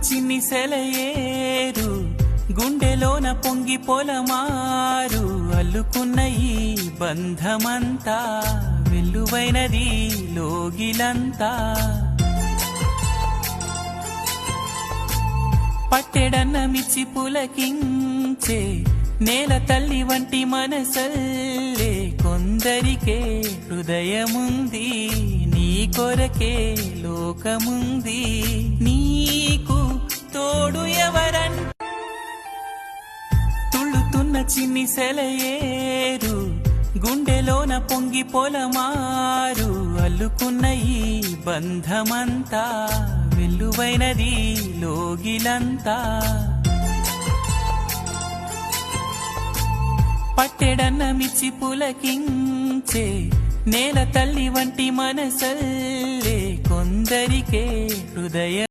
చిన్ని సెలయేరు గుండెలోన పొంగి పొలమారు అల్లుకున్న ఈ బంధమంతా వెల్లువైనది లోగిలంతా పట్టెడన్న మిచ్చి పులకించే నేల తల్లి వంటి మనసల్లే కొందరికే హృదయముంది నీ కొరకే లోకముంది నీకు తోడు ఎవరన్ తుళ్ళుతున్న చిన్ని సెలయేరు గుండెలోన పొంగి పొలమారు అల్లుకున్న ఈ బంధమంతా వెల్లువైనది లోగిలంతా పట్టెడన్న మిచ్చి పులకించే నేల తల్లి వంటి మనసల్లే కొందరికే హృదయ